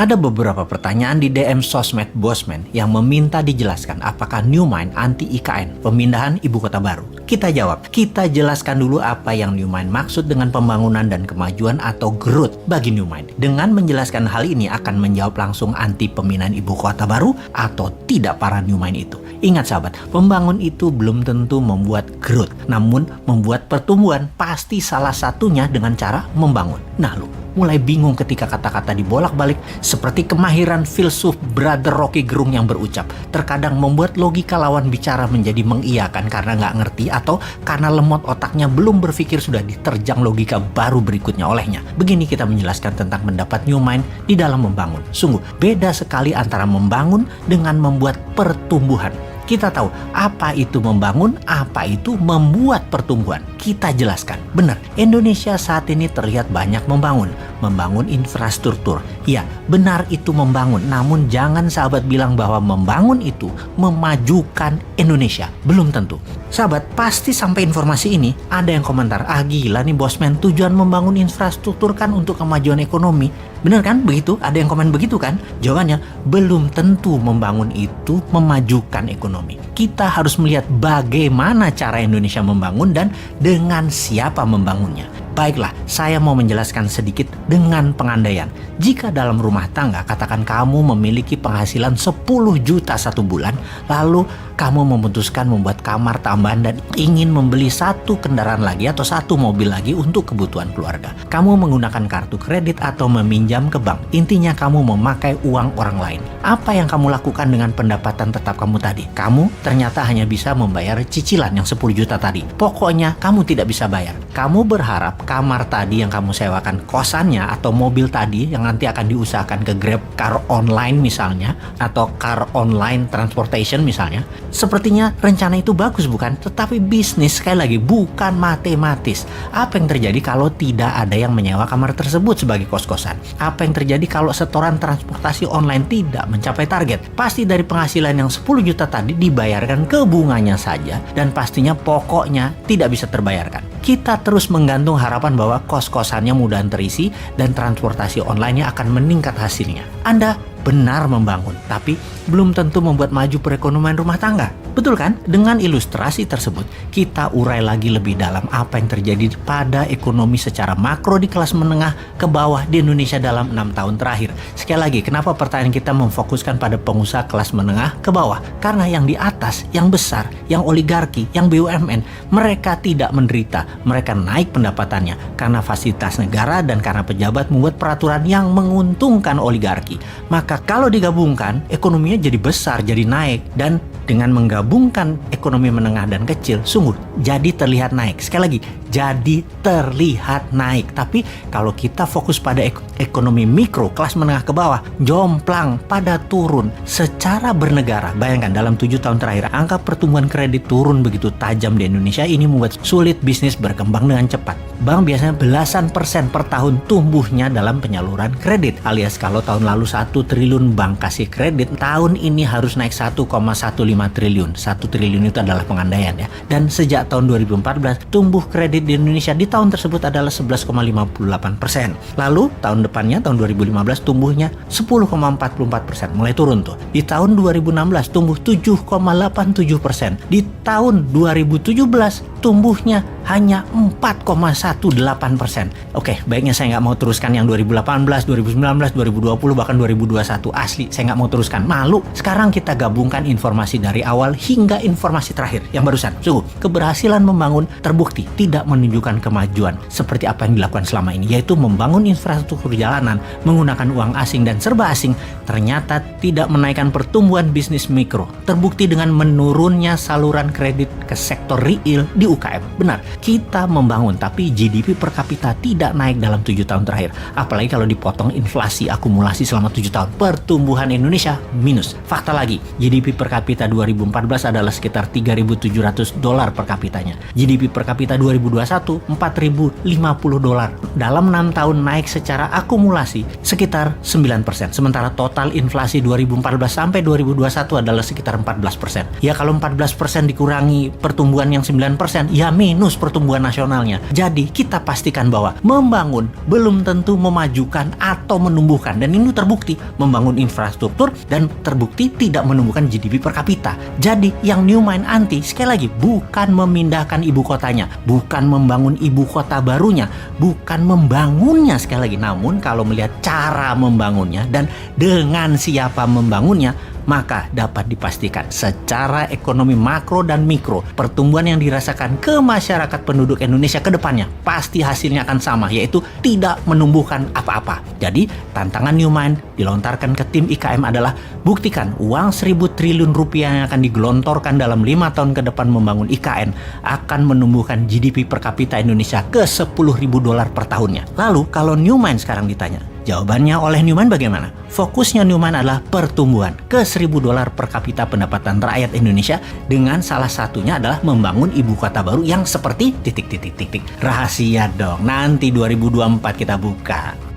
Ada beberapa pertanyaan di DM sosmed Bosman yang meminta dijelaskan apakah Newmind anti IKN, pemindahan ibu kota baru. Kita jawab, kita jelaskan dulu apa yang Newmind maksud dengan pembangunan dan kemajuan atau growth bagi Newmind. Dengan menjelaskan hal ini akan menjawab langsung anti pemindahan ibu kota baru atau tidak para Newmind itu. Ingat sahabat, membangun itu belum tentu membuat growth, namun membuat pertumbuhan. Pasti salah satunya dengan cara membangun. Nah lu mulai bingung ketika kata-kata dibolak-balik seperti kemahiran filsuf Brother Rocky Gerung yang berucap terkadang membuat logika lawan bicara menjadi mengiyakan karena nggak ngerti atau karena lemot otaknya belum berpikir sudah diterjang logika baru berikutnya olehnya. Begini kita menjelaskan tentang pendapat Newmind di dalam membangun. Sungguh beda sekali antara membangun dengan membuat pertumbuhan. Kita tahu apa itu membangun, apa itu membuat pertumbuhan. Kita jelaskan. Benar, Indonesia saat ini terlihat banyak membangun infrastruktur. Ya, benar itu membangun. Namun jangan sahabat bilang bahwa membangun itu memajukan Indonesia. Belum tentu. Sahabat, pasti sampai informasi ini ada yang komentar, gila nih Bosman, tujuan membangun infrastruktur kan untuk kemajuan ekonomi. Benar kan? Begitu? Ada yang komen begitu kan? Jawabannya, belum tentu membangun itu memajukan ekonomi. Kita harus melihat bagaimana cara Indonesia membangun dan dengan siapa membangunnya. Baiklah, saya mau menjelaskan sedikit dengan pengandaian. Jika dalam rumah tangga, katakan kamu memiliki penghasilan 10 juta satu bulan, lalu kamu memutuskan membuat kamar tambahan dan ingin membeli satu kendaraan lagi atau satu mobil lagi untuk kebutuhan keluarga. Kamu menggunakan kartu kredit atau meminjam ke bank. Intinya kamu memakai uang orang lain. Apa yang kamu lakukan dengan pendapatan tetap kamu tadi? Kamu ternyata hanya bisa membayar cicilan yang 10 juta tadi. Pokoknya kamu tidak bisa bayar. Kamu berharap kamar tadi yang kamu sewakan, kosannya atau mobil tadi yang nanti akan diusahakan ke Grab Car Online misalnya, atau Car Online Transportation misalnya. Sepertinya rencana itu bagus bukan? Tetapi bisnis sekali lagi bukan matematis. Apa yang terjadi kalau tidak ada yang menyewa kamar tersebut sebagai kos-kosan? Apa yang terjadi kalau setoran transportasi online tidak mencapai target? Pasti dari penghasilan yang 10 juta tadi dibayarkan ke bunganya saja dan pastinya pokoknya tidak bisa terbayarkan. Kita terus menggantung harapan bahwa kos-kosannya mudah terisi dan transportasi online-nya akan meningkat hasilnya. Anda benar membangun, tapi belum tentu membuat maju perekonomian rumah tangga. Betul kan? Dengan ilustrasi tersebut, kita urai lagi lebih dalam apa yang terjadi pada ekonomi secara makro di kelas menengah ke bawah di Indonesia dalam 6 tahun terakhir. Sekali lagi, kenapa pertanyaan kita memfokuskan pada pengusaha kelas menengah ke bawah? Karena yang di atas, yang besar, yang oligarki, yang BUMN, mereka tidak menderita. Mereka naik pendapatannya karena fasilitas negara dan karena pejabat membuat peraturan yang menguntungkan oligarki. Maka kalau digabungkan, ekonominya jadi besar, jadi naik. Dan dengan menggabungkan ekonomi menengah dan kecil, sungguh jadi terlihat naik. Sekali lagi, jadi terlihat naik. Tapi kalau kita fokus pada ekonomi mikro, kelas menengah ke bawah, jomplang pada turun secara bernegara. Bayangkan dalam 7 tahun terakhir, angka pertumbuhan kredit turun begitu tajam di Indonesia. Ini membuat sulit bisnis berkembang dengan cepat. Bank biasanya belasan persen per tahun tumbuhnya dalam penyaluran kredit. Alias kalau tahun lalu 1 triliun bank kasih kredit, tahun ini harus naik 1,15 triliun. 1 triliun itu adalah pengandaian ya. Dan sejak tahun 2014, tumbuh kredit di Indonesia di tahun tersebut adalah 11,58%. Lalu tahun depannya, tahun 2015, tumbuhnya 10,44%. Mulai turun tuh. Di tahun 2016 tumbuh 7,87%. Di tahun 2017 tumbuhnya hanya 4,18%. Oke, baiknya saya nggak mau teruskan yang 2018, 2019, 2020, bahkan 2021. Asli, saya nggak mau teruskan. Malu. Sekarang kita gabungkan informasi dari awal hingga informasi terakhir yang barusan. Sungguh, keberhasilan membangun terbukti tidak menunjukkan kemajuan seperti apa yang dilakukan selama ini, yaitu membangun infrastruktur jalanan menggunakan uang asing dan serba asing, ternyata tidak menaikkan pertumbuhan bisnis mikro. Terbukti dengan menurunnya saluran kredit ke sektor real di UKM. Benar, kita membangun tapi GDP per kapita tidak naik dalam 7 tahun terakhir. Apalagi kalau dipotong inflasi akumulasi selama 7 tahun. Pertumbuhan Indonesia minus. Fakta lagi, GDP per kapita 2014 adalah sekitar $3.700 per kapitanya. GDP per kapita 2021 $4.050. Dalam 6 tahun naik secara akumulasi sekitar 9%. Sementara total inflasi 2014 sampai 2021 adalah sekitar 14%. Ya kalau 14% dikurangi pertumbuhan yang 9%, ya minus pertumbuhan nasionalnya. Jadi kita pastikan bahwa membangun belum tentu memajukan atau menumbuhkan. Dan ini terbukti membangun infrastruktur dan terbukti tidak menumbuhkan GDP per kapita. Jadi yang New Mind anti sekali lagi bukan memindahkan ibu kotanya, bukan membangun ibu kota barunya, bukan membangunnya sekali lagi. Namun kalau melihat cara membangunnya dan dengan siapa membangunnya, maka dapat dipastikan secara ekonomi makro dan mikro, pertumbuhan yang dirasakan ke masyarakat penduduk Indonesia ke depannya pasti hasilnya akan sama, yaitu tidak menumbuhkan apa-apa. Jadi tantangan New Mind dilontarkan ke tim IKM adalah buktikan uang 1.000 triliun rupiah yang akan digelontorkan dalam 5 tahun ke depan membangun IKN akan menumbuhkan GDP per kapita Indonesia ke $10.000 per tahunnya. Lalu kalau New Mind sekarang ditanya, jawabannya oleh New Mind bagaimana? Fokusnya New Mind adalah pertumbuhan ke $1.000 per kapita pendapatan rakyat Indonesia, dengan salah satunya adalah membangun ibu kota baru yang seperti titik. Rahasia dong, nanti 2024 kita buka.